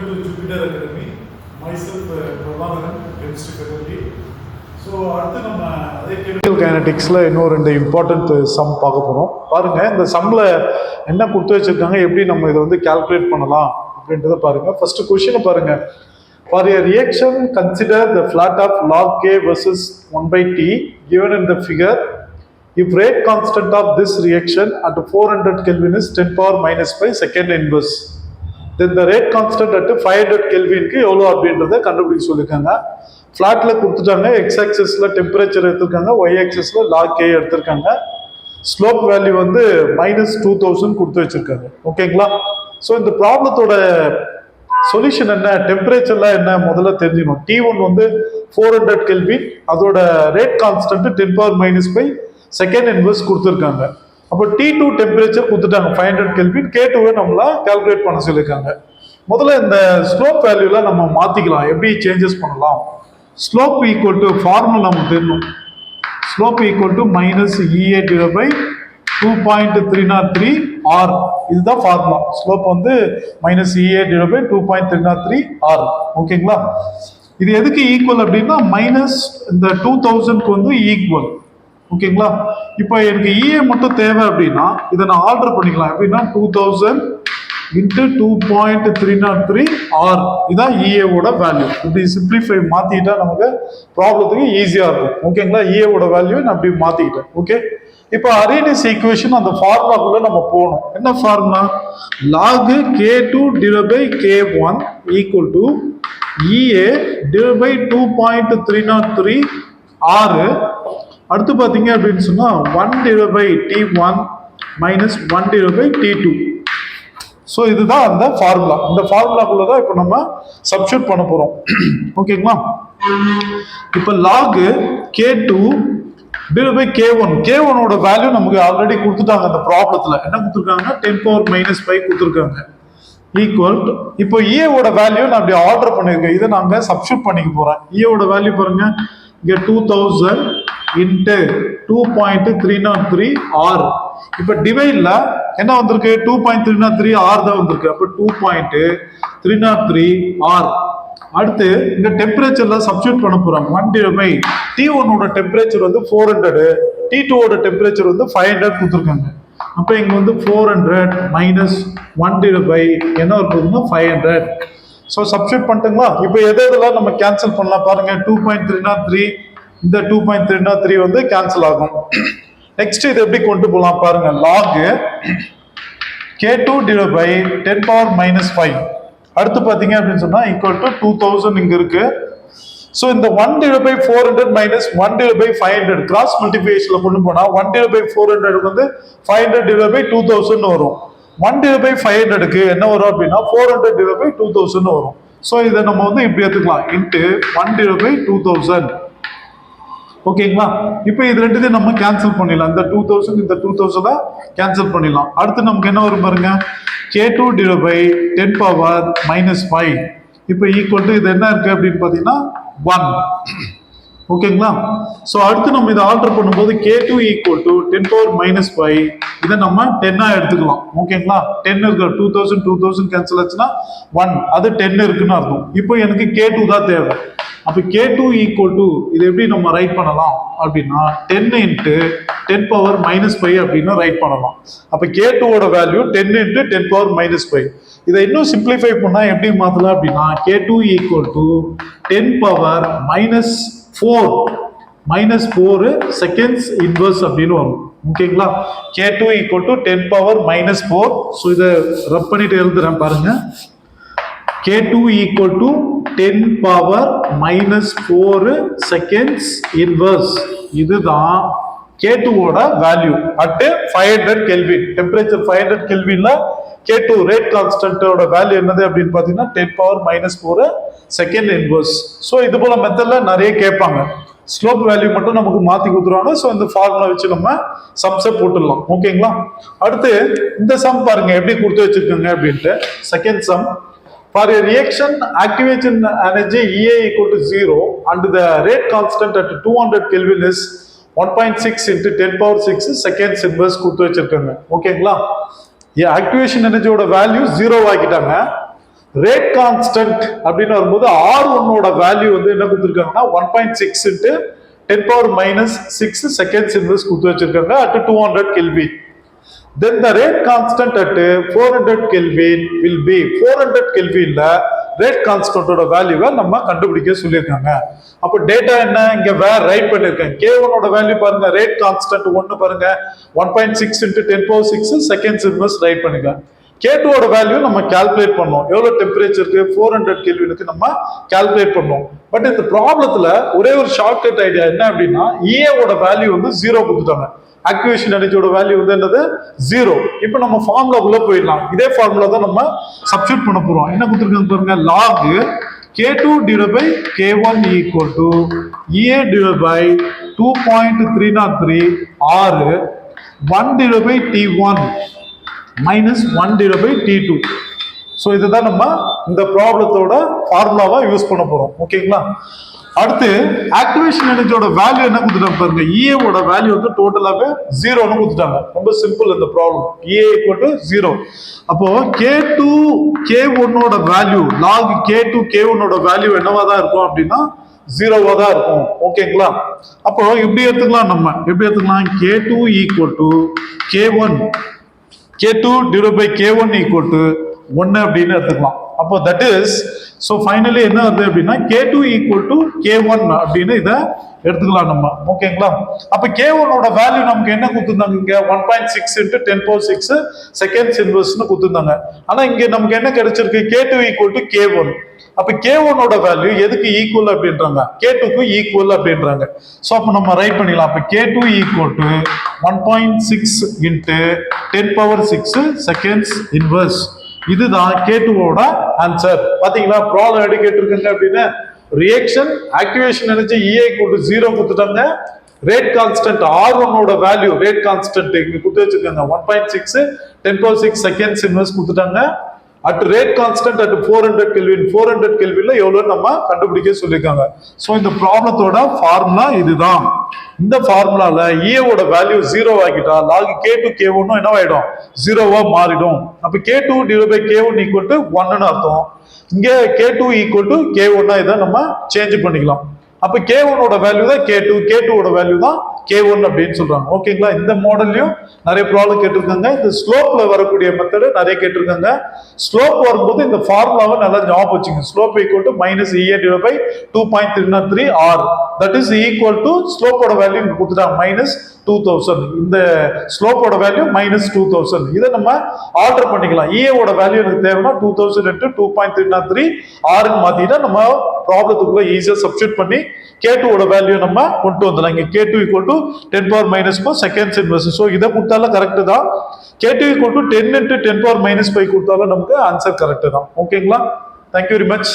Welcome to Jupiter Academy. Myself, Prabhakaran, chemistry faculty. So, அடுத்து நம்ம அதே கெமிக்கல் கைனடிக்ஸில் இன்னும் 2 இம்பார்ட்டன்ட் சம் பார்க்க போகிறோம். பாருங்கள், இந்த சம்மில் என்ன கொடுத்து வச்சுருக்காங்க, எப்படி நம்ம இதை வந்து கால்குலேட் பண்ணலாம் அப்படின்றத பாருங்கள். ஃபர்ஸ்ட் கொஷினை பாருங்கள். For a reaction, consider the flat of log K versus 1/t given in the figure. If rate constant of this reaction at 400 Kelvin is 10 power minus 5 second inverse, then the rate constant at 500 Kelvin க்கு எவ்வளோ அப்படின்றத கண்டுபிடிக்க சொல்லியிருக்காங்க. ஃப்ளாட்டில் கொடுத்துட்டாங்க, X ஆக்சஸில் temperature எடுத்திருக்காங்க, Y ஆக்சஸில் lock K எடுத்திருக்காங்க. Slope value வந்து -2000 கொடுத்து வச்சிருக்காங்க. ஓகேங்களா? ஸோ இந்த ப்ராப்ளத்தோட சொல்யூஷன் என்ன, டெம்பரேச்சர்லாம் என்ன முதல்ல தெரிஞ்சுக்கணும். T1 வந்து 400 கெல்வின், அதோட rate constant 10 power minus 5 second inverse கொடுத்துருக்காங்க. அப்போ T2 டெம்பரேச்சர் கொடுத்துட்டாங்க 500 கெல்வின், K2வை நம்மளா கால்குலேட் பண்ண சொல்லியிருக்காங்க. முதல்ல இந்த ஸ்லோப் வேல்யூலாம் நம்ம மாற்றிக்கலாம். எப்படி சேஞ்சஸ் பண்ணலாம்? ஸ்லோப் ஈக்குவல் டு ஃபார்முலா நமக்கு தெரியணும். Slope equal to -EA/2.303 R. இதுதான் ஃபார்முலா. ஸ்லோப் வந்து -EA/2.303 R. ஓகேங்களா? இது எதுக்கு ஈக்குவல் அப்படின்னா மைனஸ் இந்த 2000க்கு வந்து ஈக்குவல். ஓகேங்களா? இப்போ எனக்கு EA மட்டும் தேவை அப்படின்னா இதை நான் ஆல்டர் பண்ணிக்கலாம். எப்படின்னா 2000 into 2.303 R. இதான் EA-வோட வேல்யூ. இப்படி சிம்பிளிஃபை மாற்றிக்கிட்டா நமக்கு ப்ராப்ளத்துக்கு ஈஸியாக இருக்கும். ஓகேங்களா? EA-வோட வேல்யூ நான் அப்படி மாற்றிக்கிட்டேன். ஓகே, இப்போ அரேனியஸ் ஈக்குவேஷன் அந்த ஃபார்முலாக்குள்ள நம்ம போகணும். என்ன formula? log K2 divided by K1 equal to EA divided by 2.303 R. அடுத்து பார்த்தீங்க அப்படின்னு சொன்னா 1 divided by T1 minus 1 divided by T2. So இதுதான் அந்த ஃபார்முலா. இந்த ஃபார்முலாக்குள்ள தான் இப்போ நம்ம சப்ஸ்டிட்யூட் பண்ண போறோம். ஓகேங்களா? இப்போ log K2 divided by K1. K1ஓட வேல்யூ நமக்கு ஆல்ரெடி கொடுத்துட்டாங்க. அந்த ப்ராப்ளத்துல என்ன கொடுத்துருக்காங்க? 10 பவர் மைனஸ் 5 கொடுத்துருக்காங்க. ஈக்குவல் டு இப்போ EA-வோட வேல்யூ நான் அப்படி ஆர்டர் பண்ணியிருக்கேன். இதை நாங்க சப்ஸ்டிட்யூட் பண்ணிக்க போறேன். EA-வோட வேல்யூ பாருங்க, இங்க 2000 into 2.303 R. இப்போ டிவைட்ல என்ன வந்திருக்கு? 2.303 R தான் வந்திருக்கு. அப்போ 2.303 R. அடுத்து இந்த டெம்பரேச்சர்ல சப்ஸ்டிட்யூட் பண்ண போறோம். 1 divided by T1ஓட டெம்பரேச்சர் வந்து 400, T2ஓட டெம்பரேச்சர் வந்து 500 கொடுத்துருக்காங்க. அப்போ இங்க வந்து 400 minus 1 divided by என்ன இருக்குதுன்னா 500. ஸோ சப்ஸ்டிட்யூட் பண்ணிட்டுங்களா? இப்போ எதெல்லாம் நம்ம கேன்சல் பண்ணலாம் பாருங்க. 2.303 இந்த 2.303 வந்து கேன்சல் ஆகும். நெக்ஸ்ட் இது எப்படி கொண்டு போகலாம் பாருங்க. log K2 divided by 10 power minus 5. அடுத்து பார்த்தீங்க அப்படின்னு சொன்னா ஈக்குவல் டு 2000 இங்க இருக்கு. ஸோ இந்த 1 divided by 400 minus 1 divided by 500 cross மல்டிபிகேஷன்ல கொண்டு போனா 1 divided by 400 வந்து 500 divided by 2000 வரும். 1 divided by 500க்கு என்ன வரும் அப்படின்னா 400 divided by 2000 வரும். ஸோ இதை நம்ம வந்து இப்படி எடுத்துக்கலாம். Into 1 divided by 2000. ஓகேங்களா? இப்போ இது ரெண்டுத்தையும் நம்ம கேன்சல் பண்ணிடலாம். இந்த 2000 இந்த 2000 கேன்சல் பண்ணிடலாம். அடுத்து நமக்கு என்ன வரும் பாருங்க, K2 divided by 10 power minus 5. இப்போ ஈக்குவல் டு இது என்ன இருக்கு அப்படின்னு பார்த்தீங்கன்னா 1. ஓகேங்களா? ஸோ அடுத்து நம்ம இதை ஆல்டர் பண்ணும்போது K2 equal to 10 power minus 5. இதை நம்ம 10 எடுத்துக்கலாம். ஓகேங்களா? 10 இருக்கு. 2000 கேன்சல் ஆச்சுன்னா 1, அது 10 இருக்குன்னு அர்த்தம். இப்போ எனக்கு K2 தான் தேவை. அப்போ K2 ஈக்குவல் டு இது எப்படி நம்ம ரைட் பண்ணலாம் அப்படின்னா 10 into 10 பவர் மைனஸ் 5 அப்படின்னு ரைட் பண்ணலாம். அப்போ K2ஓட வேல்யூ 10 into 10 பவர் மைனஸ் 5. இதை இன்னும் சிம்பிளிஃபை பண்ணா எப்படி மாத்தலாம் அப்படின்னா K2 equal to 10 power minus 4 seconds inverse அப்படின்னு வரும். ஓகேங்களா? K2 equal to 10 power minus 4. So இதை ரப் பண்ணிட்டு எழுதுறேன் பாருங்க. K2 equal to 10 power minus 4 seconds inverse. இதுதான் K2ஓட வேல்யூ அட் 500 கெல்வின். டெம்பரேச்சர் 500 கெல்வின்ல K2 ரேட் கான்ஸ்டன்ட்டோட வேல்யூ என்னது அப்படின்னு பார்த்தீங்கன்னா 10 power minus 4 second inverse. So இது போல மெத்தட்ல நிறைய கேட்பாங்க. ஸ்லோப் வேல்யூ மட்டும் நமக்கு மாற்றி கொடுத்துருவாங்க. ஸோ இந்த ஃபார்முலா வச்சு நம்ம சம்ஸை போட்டுடலாம். ஓகேங்களா? அடுத்து இந்த சம் பாருங்க எப்படி கொடுத்து வச்சிருக்காங்க அப்படின்ட்டு. Second sum. For a reaction, activation energy EA equal to 0 and the rate constant at 200 Kelvin is 1.6 into 10 power 6 seconds inverse கொடுத்து வச்சிருக்காங்க. ஓகேங்களா? ஆக்டிவேஷன் எனர்ஜியோட வேல்யூ 0 ஆக்கிட்டாங்க. ரேட் கான்ஸ்டன்ட் அப்படின்னு வரும்போது R1ஓட வேல்யூ வந்து என்ன கொடுத்துருக்காங்கன்னா 1.6 into 10 power minus 6 seconds inverse கொடுத்து வச்சிருக்காங்க at 200 Kelvin. Then the rate constant at 400 Kelvin will be 400 Kelvin rate கான்ஸ்டன்டோட வேல்யூவை நம்ம கண்டுபிடிக்க சொல்லியிருக்காங்க. அப்போ டேட்டா என்ன இங்க வேற ரைட் பண்ணிருக்கேன். K1ஓட வேல்யூ பாருங்க, ரேட் கான்ஸ்டன்ட் 1 பாருங்க 1.6 into 10 power 6 seconds inverse right பண்ணிக்க. K2ஓட வேல்யூ நம்ம கால்குலேட் பண்ணோம். எவ்வளவு டெம்பரேச்சருக்கு 400 கெல்வினுக்கு நம்ம கால்குலேட் பண்ணோம். பட் இந்த ப்ராப்ளத்துல ஒரே ஒரு ஷார்ட்கட் ஐடியா என்ன அப்படின்னா EAவோட வேல்யூ வந்து 0 கொடுத்துட்டாங்க. ஆக்டிவேஷன் எனர்ஜியோட வேல்யூ வந்து என்னது 0. இப்போ நம்ம ஃபார்முலாக்குள்ள போயிடலாம். இதே ஃபார்முலா தான் நம்ம சப்ஸ்டிட் பண்ண போறோம். என்ன கொடுத்துருக்காங்க பாருங்க, log K2 divided by K1 equal to EA divided by 2.303 R 1 divided by T1 minus 1 divided by T2. So இதுதான் நம்ம இந்த ப்ராப்ளத்தோட ஃபார்முலாவா யூஸ் பண்ண போறோம். ஓகேங்களா? அடுத்து ஆக்டிவேஷன் எனர்ஜியோட வேல்யூ என்ன கொடுத்துட்டாங்க பாருங்க, EAவோட வேல்யூ வந்து டோட்டலாவே 0ன்னு கொடுத்துட்டாங்க. ரொம்ப சிம்பிள் இந்த ப்ராப்ளம். EA equal to 0. அப்போ K2 K1ஓட வேல்யூ log K2 K1ஓட வேல்யூ என்னவா தான் இருக்கும் அப்படின்னா 0வா தான் இருக்கும். ஓகேங்களா? அப்போ இப்படி எடுத்துக்கலாம். நம்ம எப்படி எடுத்துக்கலாம், K2 equal to K1 K2 divided by K1 equal to 1 அப்படின்னு எடுத்துக்கலாம். அப்போ தட் இஸ் ஸோ ஃபைனலி என்ன வருது அப்படின்னா K2 equal to K1 அப்படின்னு இதை எடுத்துக்கலாம் நம்ம. ஓகேங்களா? அப்போ K1ஓட வேல்யூ நமக்கு என்ன கொடுத்துருந்தாங்க, இங்க 1.6 இன்ட்டு 10 பவர் 6 செகண்ட்ஸ் இன்வெர்ஸ்னு கொடுத்துருந்தாங்க. ஆனா இங்க நமக்கு என்ன கிடைச்சிருக்கு, K2 equal to K1. அப்ப K1ஓட வேல்யூ எதுக்கு ஈக்குவல் அப்படின்றாங்க, K2க்கு ஈக்குவல் அப்படின்றாங்க. ஸோ அப்போ நம்ம ரைட் பண்ணிடலாம். அப்போ K2 equal to 1.6 into 10 power 6 seconds inverse. இதுதான் K2ஓட ஆன்சர். பாத்தீங்களா, ப்ராப்ளம் எப்படி கேட்டிருக்காங்க அப்படின்னு, reaction activation energy EA equal to 0 கொடுத்துட்டாங்க. ரேட் கான்ஸ்டன்ட் R1ஓட வேல்யூ ரேட் கான்ஸ்டன்ட் இங்க கொடுத்து வச்சிருக்காங்க 1.6 10 பவர் 6 செகண்ட்ஸ் இன்வெர்ஸ் கொடுத்துட்டாங்க. At rate constant at 400 kelvin 400 கெல்வின்ல எவ்வளவு நம்ம கண்டுபிடிக்க சொல்லியிருக்காங்க. ஸோ இந்த ப்ராப்ளத்தோட ஃபார்முலா இதுதான். இந்த ஃபார்முலால EAவோட வேல்யூ 0 ஆகிட்டா log K2 K1 என்ன ஆயிடும், 0வா மாறிடும். அப்ப K2 divided by K1 equal to 1ன்னு அர்த்தம். இங்க K2 equal to K1 இதை நம்ம சேஞ்ச் பண்ணிக்கலாம். அப்ப K1ஓட வேல்யூ தான் K2, K2ஓட வேல்யூ தான் K1 அப்படின்னு சொல்றாங்க. ஓகேங்களா? இந்த மாடல்லையும் நிறைய ப்ராப்ளம் கேட்டிருக்காங்க. இந்த ஸ்லோப்ல வரக்கூடிய மெத்தடு நிறைய கேட்டிருக்காங்க. ஸ்லோப் வரும்போது இந்த ஃபார்முலாவை நல்லா ஞாபகம் வச்சுங்க. Slope equal to minus EA divide by 2.303 R. That is equal to ஸ்லோப்போட வேல்யூ கொடுத்துட்டாங்க மைனஸ் 2000. இந்த ஸ்லோப்போட வேல்யூ மைனஸ் 2000. இதை நம்ம ஆல்டர் பண்ணிக்கலாம். EAவோட வேல்யூ எனக்கு தேவைன்னா 2000 இன்ட்டு 2.303 Rன்னு மாத்திட்டா நம்ம ப்ராப்ளத்துக்குள்ள ஈஸியா சப்ஸ்டிட் பண்ணி K2ஓட வேல்யூ நம்ம கொண்டு வந்துடலாம். இங்க K2 equal to 10 power minus 4 seconds inverse. So இதை கொடுத்தாலும் கரெக்ட் தான். K2 equal to 10 into 10 power minus 5 கொடுத்தாலும் நமக்கு ஆன்சர் கரெக்ட் தான். ஓகேங்களா? Thank you very much.